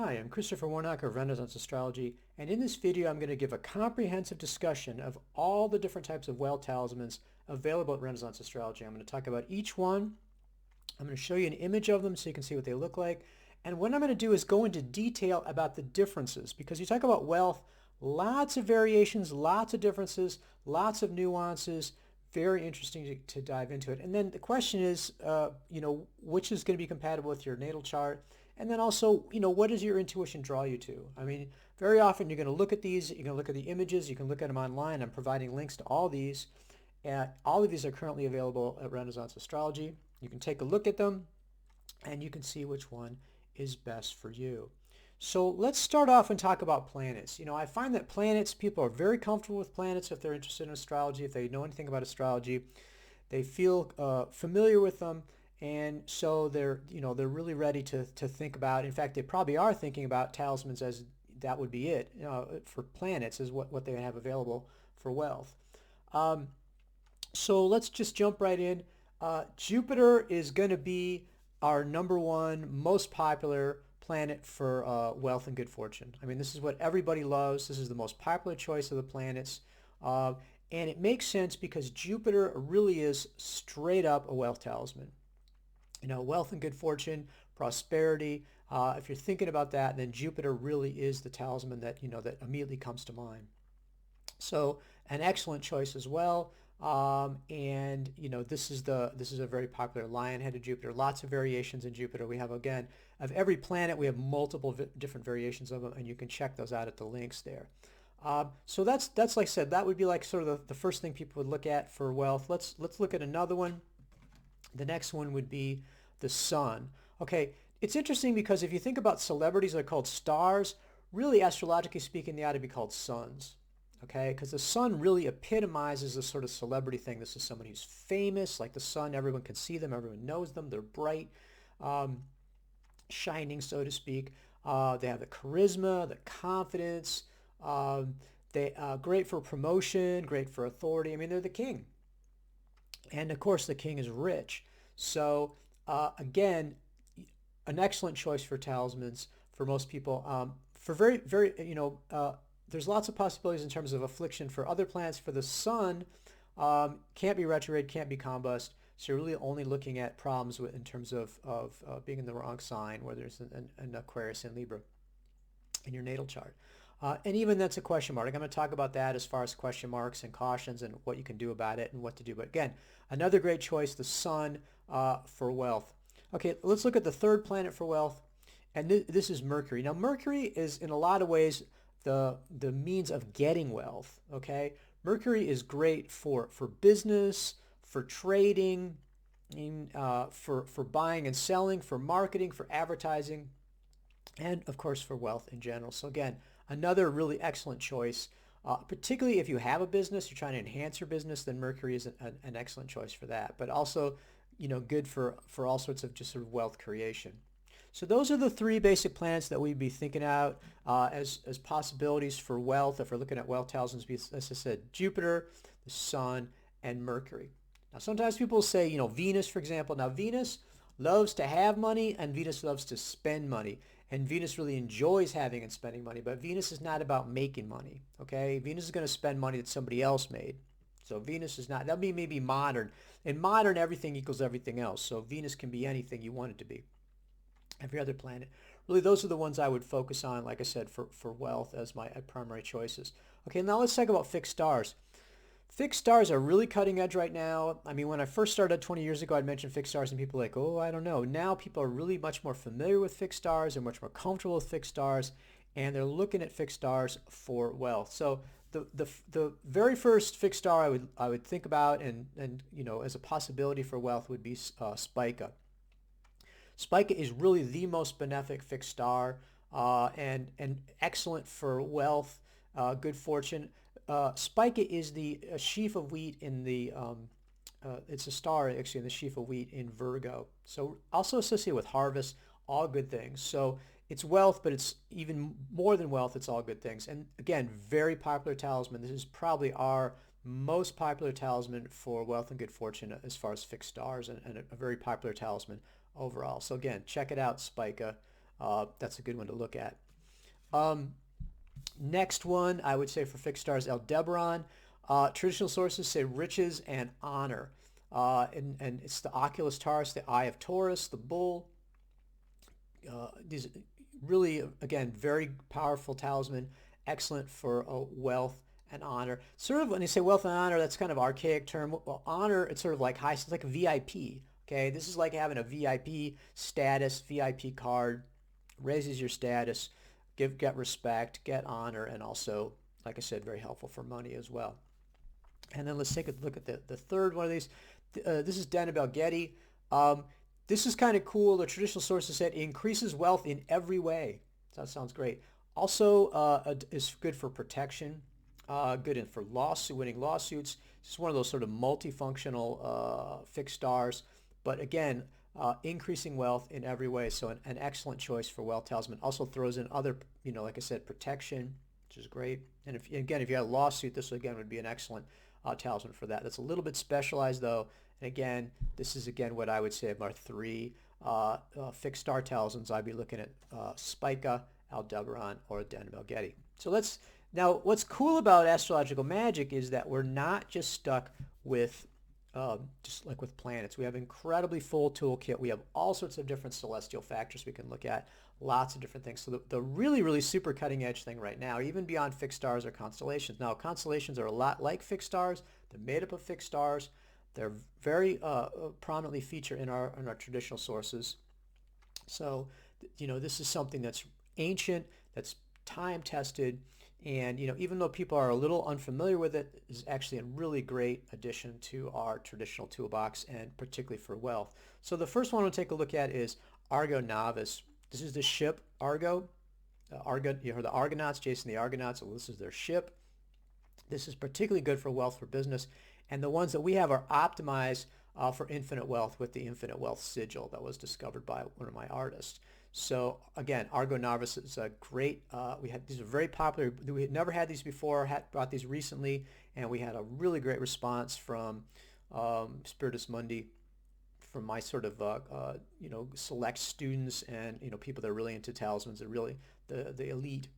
Hi, I'm Christopher Warnock of Renaissance Astrology, and in this video I'm going to give a comprehensive discussion of all the different types of wealth talismans available at Renaissance Astrology. I'm going to talk about each one. I'm going to show you an image of them so you can see what they look like. And what I'm going to do is go into detail about the differences, because you talk about wealth, lots of variations, lots of differences, lots of nuances. Very interesting to dive into it. And then the question is, which is going to be compatible with your natal chart? And then also, what does your intuition draw you to? I mean, very often you're going to look at these, you're going to look at the images, you can look at them online. I'm providing links to all these. All of these are currently available at Renaissance Astrology. You can take a look at them and you can see which one is best for you. So let's start off and talk about planets. I find that planets, people are very comfortable with planets if they're interested in astrology, if they know anything about astrology. They feel familiar with them, and so they're really ready to think about. In fact, they probably are thinking about talismans as that would be it for planets, is what they have available for wealth. So let's just jump right in. Jupiter is going to be our number one most popular planet for wealth and good fortune. I mean, this is what everybody loves. This is the most popular choice of the planets. And it makes sense because Jupiter really is straight up a wealth talisman. Wealth and good fortune, prosperity. If you're thinking about that, then Jupiter really is the talisman that, that immediately comes to mind. So an excellent choice as well. And this is a very popular lion-headed Jupiter. Lots of variations in Jupiter. We have, again, of every planet, we have multiple different variations of them, and you can check those out at the links there. So that's like I said, that would be like sort of the first thing people would look at for wealth. Let's look at another one. The next one would be the sun. Okay, it's interesting because if you think about celebrities that are called stars, really astrologically speaking, they ought to be called suns. Okay, because the sun really epitomizes this sort of celebrity thing. This is somebody who's famous, like the sun. Everyone can see them. Everyone knows them. They're bright, shining, so to speak. They have the charisma, the confidence. They great for promotion, great for authority. I mean, they're the king. And of course, the king is rich. So again, an excellent choice for talismans for most people. For very, very, there's lots of possibilities in terms of affliction for other planets. For the sun, can't be retrograde, can't be combust. So you're really only looking at problems in terms of being in the wrong sign, whether it's an Aquarius and Libra in your natal chart. And even that's a question mark. I'm going to talk about that as far as question marks and cautions and what you can do about it and what to do. But again, another great choice, the sun for wealth. Okay, let's look at the third planet for wealth. And this is Mercury. Now, Mercury is in a lot of ways the means of getting wealth. Okay, Mercury is great for business, for trading, for buying and selling, for marketing, for advertising, and of course for wealth in general. So again, another really excellent choice, particularly if you have a business, you're trying to enhance your business, then Mercury is an excellent choice for that. But also, good for all sorts of just sort of wealth creation. So those are the three basic planets that we'd be thinking out as possibilities for wealth. If we're looking at wealth talismans, as I said, Jupiter, the Sun, and Mercury. Now, sometimes people say, Venus, for example. Now, Venus loves to have money, and Venus loves to spend money. And Venus really enjoys having and spending money, but Venus is not about making money, okay? Venus is going to spend money that somebody else made. So Venus is not, that'll be maybe modern. In modern, everything equals everything else. So Venus can be anything you want it to be. Every other planet. Really, those are the ones I would focus on, like I said, for wealth as my primary choices. Okay, now let's talk about fixed stars. Fixed stars are really cutting edge right now. I mean, when I first started 20 years ago, I'd mention fixed stars and people were like, oh, I don't know. Now people are really much more familiar with fixed stars. They're much more comfortable with fixed stars, and they're looking at fixed stars for wealth. So the very first fixed star I would think about and as a possibility for wealth would be Spica. Spica is really the most benefic fixed star and excellent for wealth, good fortune. Spica is the sheaf of wheat in the, it's a star actually in the sheaf of wheat in Virgo. So also associated with harvest, all good things. So it's wealth, but it's even more than wealth. It's all good things. And again, very popular talisman. This is probably our most popular talisman for wealth and good fortune as far as fixed stars, and a very popular talisman overall. So again, check it out, Spica. that's a good one to look at. Next one, I would say for fixed stars, Aldebaran. Traditional sources say riches and honor. And it's the Oculus Taurus, the Eye of Taurus, the bull. These really, again, very powerful talisman, excellent for wealth and honor. Sort of when you say wealth and honor, that's kind of archaic term. Well, honor, it's sort of like high, it's like a VIP. Okay, this is like having a VIP status, VIP card, raises your status, get respect, get honor, and also, like I said, very helpful for money as well. And then let's take a look at the third one of these. This is Deneb Algedi. This is kind of cool. The traditional sources said it increases wealth in every way. So that sounds great. Also is good for protection, good for winning lawsuits. It's one of those sort of multifunctional fixed stars. But again, increasing wealth in every way. So an excellent choice for wealth talisman. Also throws in other, like I said, protection, which is great. And if you had a lawsuit, this again would be an excellent talisman for that. That's a little bit specialized though. And again, this is what I would say of our three fixed star talismans. I'd be looking at Spica, Aldebaran, or Deneb Algedi. So now what's cool about astrological magic is that we're not just stuck with just like with planets. We have an incredibly full toolkit. We have all sorts of different celestial factors we can look at, lots of different things. So the really, really super cutting edge thing right now, even beyond fixed stars, are constellations. Now, constellations are a lot like fixed stars. They're made up of fixed stars. They're very prominently featured in our traditional sources. So, this is something that's ancient, that's time-tested, and even though people are a little unfamiliar with it, is actually a really great addition to our traditional toolbox, and particularly for wealth. So the first one we'll take a look at is Argo Navis. This is the ship Argo. You heard the Argonauts, Jason the Argonauts. So this is their ship. This is particularly good for wealth for business, and the ones that we have are optimized for infinite wealth with the infinite wealth sigil that was discovered by one of my artists. So again, Argo Navis is a great, these are very popular. We had never had these before, brought these recently, and we had a really great response from Spiritus Mundi, from my sort of, select students and, people that are really into talismans, and really the elite.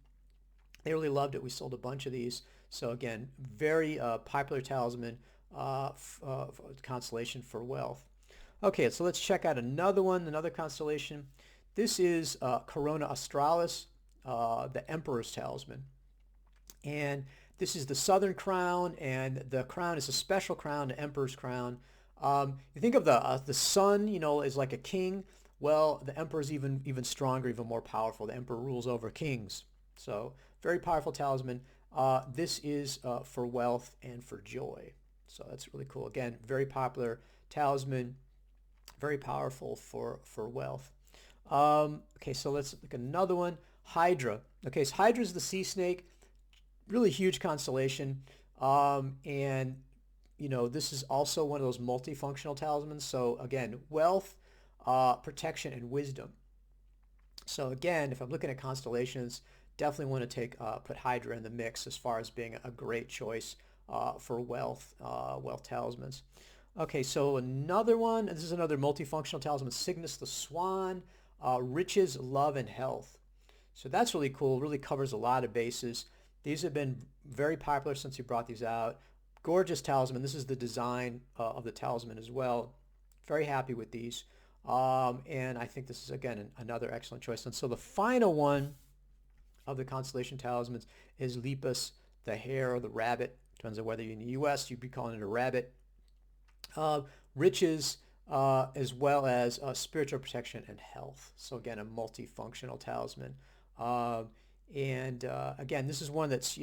They really loved it. We sold a bunch of these. So again, very popular talisman, constellation for wealth. Okay, so let's check out another constellation. This is Corona Australis, the Emperor's Talisman. And this is the Southern Crown, and the crown is a special crown, the Emperor's Crown. You think of the sun, as like a king. Well, the Emperor is even stronger, even more powerful. The Emperor rules over kings. So very powerful talisman. This is for wealth and for joy. So that's really cool. Again, very popular talisman, very powerful for wealth. Okay, so let's look at another one. Hydra. Okay, so Hydra is the sea snake, really huge constellation. And, this is also one of those multifunctional talismans. So again, wealth, protection, and wisdom. So again, if I'm looking at constellations, definitely want to put Hydra in the mix as far as being a great choice for wealth talismans. Okay, so another one, this is another multifunctional talisman, Cygnus the Swan. Riches, love, and health. So that's really cool, really covers a lot of bases. These have been very popular since we brought these out. Gorgeous talisman. This is the design of the talisman as well. Very happy with these. And I think this is, again, another excellent choice. And so the final one of the constellation talismans is Lepus, the hare or the rabbit. Depends on whether you're in the U.S., you'd be calling it a rabbit. Riches, as well as spiritual protection and health. So again, a multifunctional talisman. Again, this is one that's,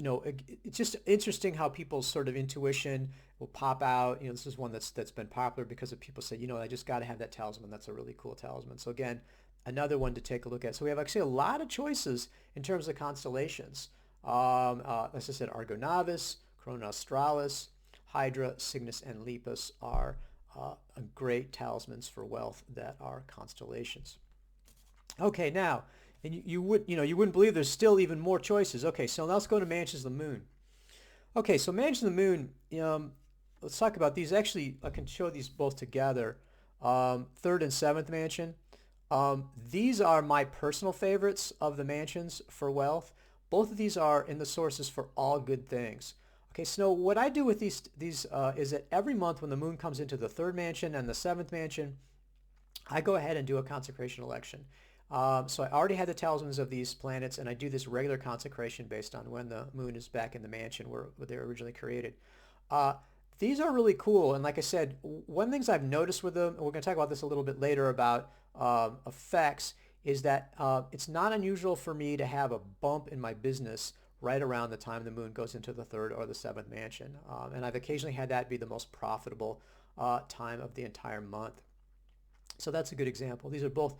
it's just interesting how people's sort of intuition will pop out. This is one that's been popular because of people say, I just got to have that talisman. That's a really cool talisman. So again, another one to take a look at. So we have actually a lot of choices in terms of constellations. As I said, Argo Navis, Corona Australis, Hydra, Cygnus, and Lepus are great talismans for wealth that are constellations. Okay, now, and you wouldn't believe there's still even more choices. Okay, so now let's go to Mansions of the Moon. Okay, so Mansions of the Moon, let's talk about these. Actually, I can show these both together. Third and seventh mansion. These are my personal favorites of the mansions for wealth. Both of these are in the sources for all good things. Okay, so what I do with these is that every month when the moon comes into the third mansion and the seventh mansion, I go ahead and do a consecration election. So I already had the talismans of these planets, and I do this regular consecration based on when the moon is back in the mansion where they were originally created. Uh, these are really cool, and like I said, one of the things I've noticed with them, and we're going to talk about this a little bit later about effects, is that it's not unusual for me to have a bump in my business right around the time the moon goes into the third or the seventh mansion. And I've occasionally had that be the most profitable time of the entire month. So that's a good example. These are both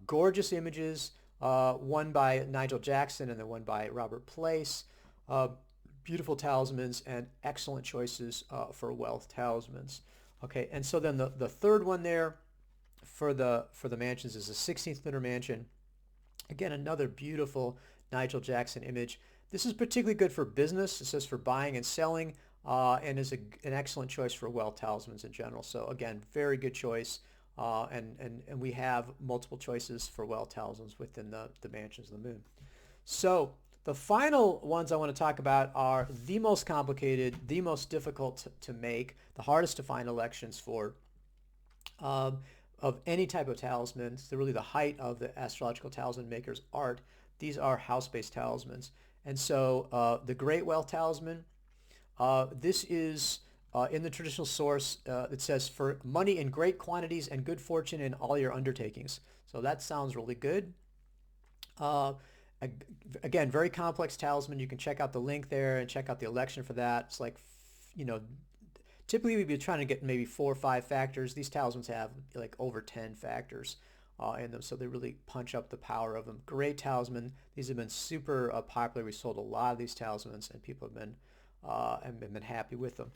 gorgeous images, one by Nigel Jackson and then one by Robert Place. Uh, Beautiful talismans and excellent choices for wealth talismans. Okay, and so then the third one there for the mansions is the 16th lunar mansion. Again, another beautiful Nigel Jackson image. This is particularly good for business. It says for buying and selling, and is an excellent choice for wealth talismans in general. So again, very good choice. And we have multiple choices for wealth talismans within the mansions of the moon. So the final ones I want to talk about are the most complicated, the most difficult to make, the hardest to find elections for of any type of talismans. They're really the height of the astrological talisman maker's art. These are house-based talismans. And so the Great Wealth Talisman, this is in the traditional source, it says for money in great quantities and good fortune in all your undertakings. So that sounds really good. Again, very complex talisman. You can check out the link there and check out the election for that. It's like, typically we'd be trying to get maybe 4 or 5 factors. These talismans have like over 10 factors in them, so they really punch up the power of them. Great talisman. These have been super popular. We sold a lot of these talismans, and people have been happy with them.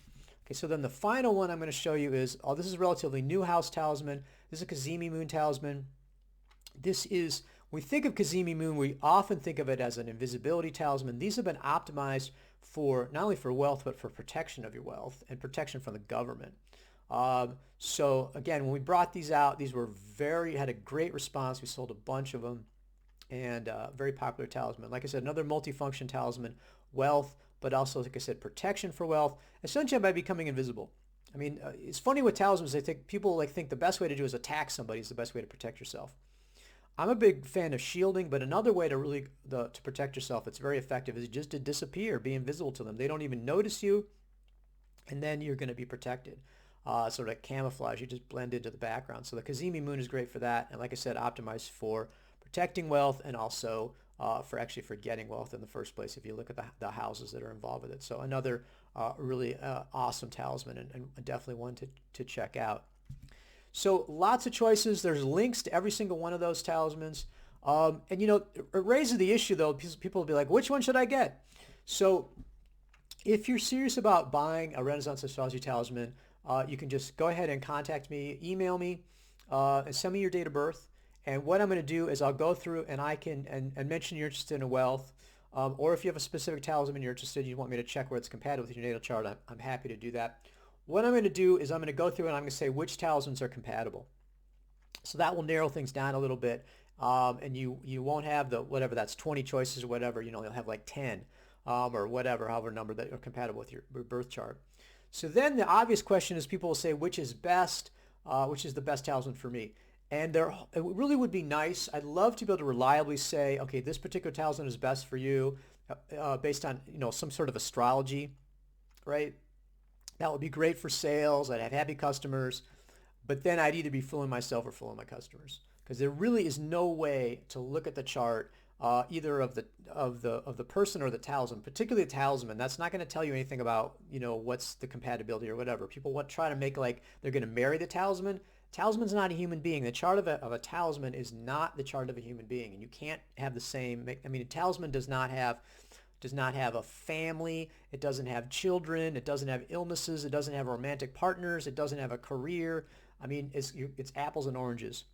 Okay, so then the final one I'm going to show you is, this is a relatively new house talisman. This is a Cazimi Moon talisman. This is, when we think of Cazimi Moon, we often think of it as an invisibility talisman. These have been optimized for not only for wealth, but for protection of your wealth and protection from the government. So again, when we brought these out, these were had a great response. We sold a bunch of them, and very popular talisman. Like I said, another multifunction talisman, wealth, but also, like I said, protection for wealth, essentially by becoming invisible. I mean, it's funny with talismans. I think people think the best way to do is attack somebody is the best way to protect yourself. I'm a big fan of shielding, but another way to really to protect yourself that's very effective is just to disappear, be invisible to them. They don't even notice you, and then you're going to be protected. Sort of camouflage, you just blend into the background. So the Cazimi Moon is great for that, and like I said, optimized for protecting wealth and also for getting wealth in the first place if you look at the houses that are involved with it. So another really awesome talisman, and definitely one to check out. So lots of choices. There's links to every single one of those talismans. And it raises the issue though. People will be like, which one should I get? So if you're serious about buying a Renaissance Astrology talisman, you can just go ahead and contact me, email me, and send me your date of birth. And what I'm going to do is I'll go through and I can and mention you're interested in wealth. Or if you have a specific talisman you're interested in, you want me to check where it's compatible with your natal chart, I'm happy to do that. What I'm going to do is I'm going to go through and I'm going to say which talismans are compatible. So that will narrow things down a little bit. And you won't have whatever that's 20 choices or whatever, you'll have like 10 or whatever, however number that are compatible with your birth chart. So then the obvious question is people will say, which is best, which is the best talisman for me? And it really would be nice. I'd love to be able to reliably say, okay, this particular talisman is best for you based on, some sort of astrology, right? That would be great for sales. I'd have happy customers, but then I'd either be fooling myself or fooling my customers because there really is no way to look at the chart either of the person or the talisman, particularly the talisman. That's not going to tell you anything about what's the compatibility or whatever. People try to make like they're going to marry the talisman. Talisman's not a human being. The chart of a talisman is not the chart of a human being, and you can't have the same. I mean, a talisman does not have a family, it doesn't have children, it doesn't have illnesses, it doesn't have romantic partners, it doesn't have a career. I mean, it's apples and oranges.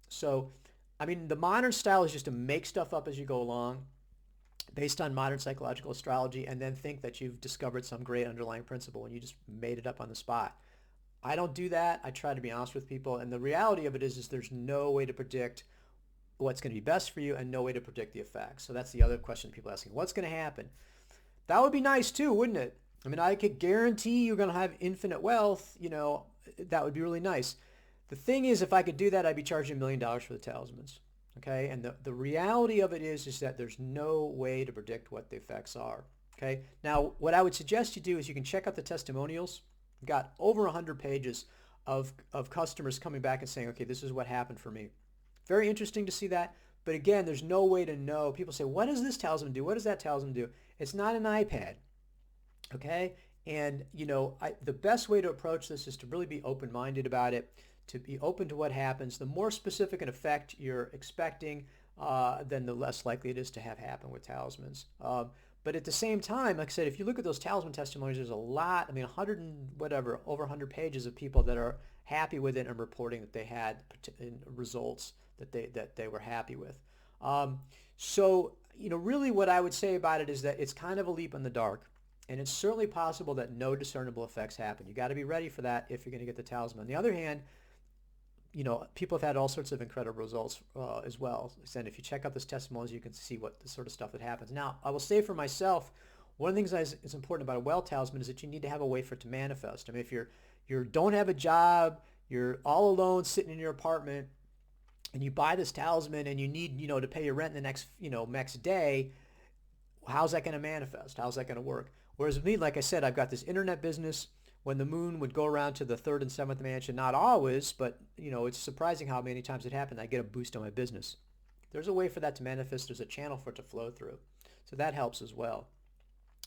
So, I mean, the modern style is just to make stuff up as you go along based on modern psychological astrology and then think that you've discovered some great underlying principle and you just made it up on the spot. I don't do that. I try to be honest with people. And the reality of it is there's no way to predict what's going to be best for you and no way to predict the effects. So that's the other question people are asking. What's going to happen? That would be nice too, wouldn't it? I mean, I could guarantee you're going to have infinite wealth. That would be really nice. The thing is, if I could do that, I'd be charging $1 million for the talismans. Okay, and the reality of it is that there's no way to predict what the effects are. Okay, now what I would suggest you do is you can check out the testimonials. We've got over 100 pages of customers coming back and saying, okay, this is what happened for me. Very interesting to see that. But again, there's no way to know. People say, what does this talisman do? What does that talisman do? It's not an iPad. Okay, and the best way to approach this is to really be open-minded about it, to be open to what happens. The more specific an effect you're expecting, then the less likely it is to have happen with talismans. But at the same time, like I said, if you look at those talisman testimonials, there's a lot, I mean, 100 and whatever, over 100 pages of people that are happy with it and reporting that they had results that they were happy with. So, really what I would say about it is that it's kind of a leap in the dark. And it's certainly possible that no discernible effects happen. You got to be ready for that if you're going to get the talisman. On the other hand, people have had all sorts of incredible results as well. And if you check out this testimonials, you can see what the sort of stuff that happens. Now, I will say for myself, one of the things that is important about a well talisman is that you need to have a way for it to manifest. I mean, if you don't have a job, you're all alone sitting in your apartment, and you buy this talisman and you need, to pay your rent the next day, how's that going to manifest? How's that going to work? Whereas with me, like I said, I've got this internet business. When the moon would go around to the third and seventh mansion, not always, but it's surprising how many times it happened. I get a boost on my business. There's a way for that to manifest. There's a channel for it to flow through. So that helps as well.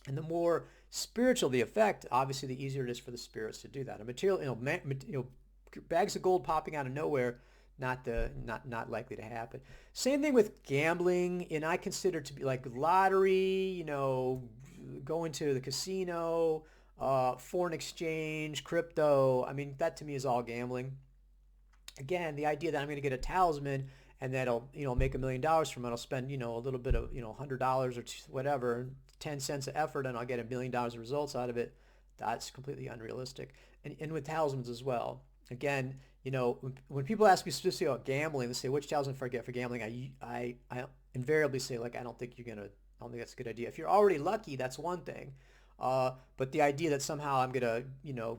And the more spiritual the effect, obviously the easier it is for the spirits to do that. A material, bags of gold popping out of nowhere, not likely to happen. Same thing with gambling, and I consider it to be like lottery, going to the casino, foreign exchange, crypto. I mean, that to me is all gambling. Again, the idea that I'm going to get a talisman and that'll, make $1 million from it. I'll spend, a little bit of, $100 or whatever, 10 cents of effort, and I'll get $1 million of results out of it. That's completely unrealistic. And with talismans as well. Again, when people ask me specifically about gambling, they say, which talisman for gambling? I invariably say, I don't think that's a good idea. If you're already lucky, that's one thing. But the idea that somehow I'm gonna,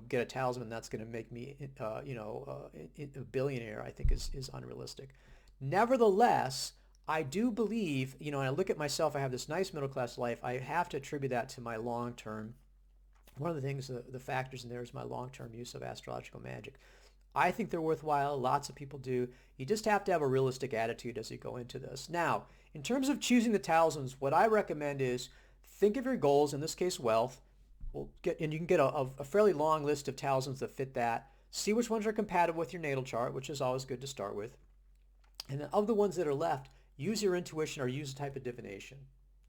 get a talisman that's gonna make me, a billionaire, I think is unrealistic. Nevertheless, I do believe, and I look at myself, I have this nice middle class life. I have to attribute that to my long term. One of the things, the factors in there is my long-term use of astrological magic. I think they're worthwhile. Lots of people do. You just have to have a realistic attitude as you go into this. Now, in terms of choosing the talismans, what I recommend is think of your goals, in this case, wealth. And you can get a fairly long list of talismans that fit that. See which ones are compatible with your natal chart, which is always good to start with. And then of the ones that are left, use your intuition or use a type of divination.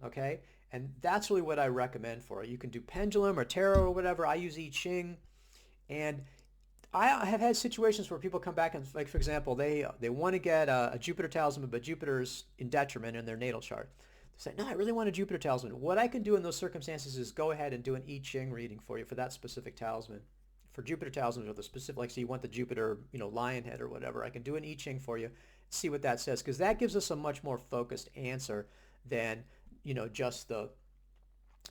Okay? And that's really what I recommend for it. You can do pendulum or tarot or whatever. I use I Ching. And I have had situations where people come back and, like, for example, they want to get a Jupiter talisman, but Jupiter's in detriment in their natal chart. They say, no, I really want a Jupiter talisman. What I can do in those circumstances is go ahead and do an I Ching reading for you for that specific talisman. For Jupiter talismans or the specific, like, so you want the Jupiter, lion head or whatever, I can do an I Ching for you, see what that says, because that gives us a much more focused answer than,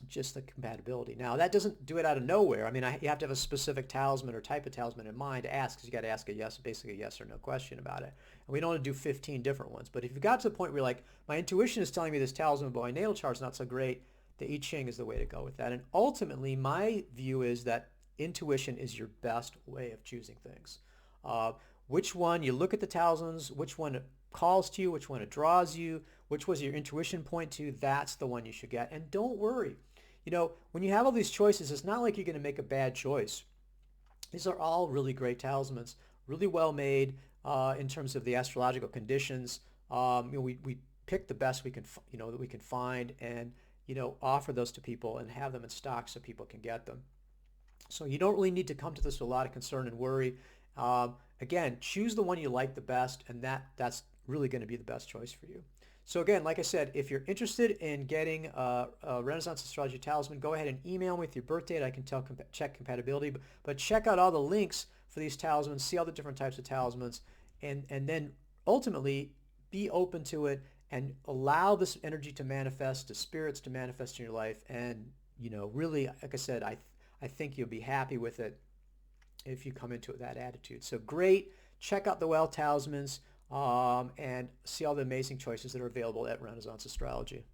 just the compatibility. Now, that doesn't do it out of nowhere. I mean, you have to have a specific talisman or type of talisman in mind to ask, because you got to ask basically a yes or no question about it. And we don't want to do 15 different ones. But if you got to the point where you're like, my intuition is telling me this talisman, but my natal chart's not so great, the I Ching is the way to go with that. And ultimately, my view is that intuition is your best way of choosing things. Which one, you look at the talismans, which one calls to you, which one it draws you, which was your intuition point to, that's the one you should get. And don't worry. When you have all these choices, it's not like you're going to make a bad choice. These are all really great talismans, really well made in terms of the astrological conditions. We pick the best we can, that we can find, and offer those to people and have them in stock so people can get them. So you don't really need to come to this with a lot of concern and worry. Again, choose the one you like the best, and that's really going to be the best choice for you. So again, like I said, if you're interested in getting a Renaissance Astrology talisman, go ahead and email me with your birth date. I can check compatibility, but check out all the links for these talismans, see all the different types of talismans, and then ultimately be open to it and allow this energy to manifest, the spirits to manifest in your life. And, really, like I said, I think you'll be happy with it if you come into it with that attitude. So great. Check out the Well Talismans and see all the amazing choices that are available at Renaissance Astrology.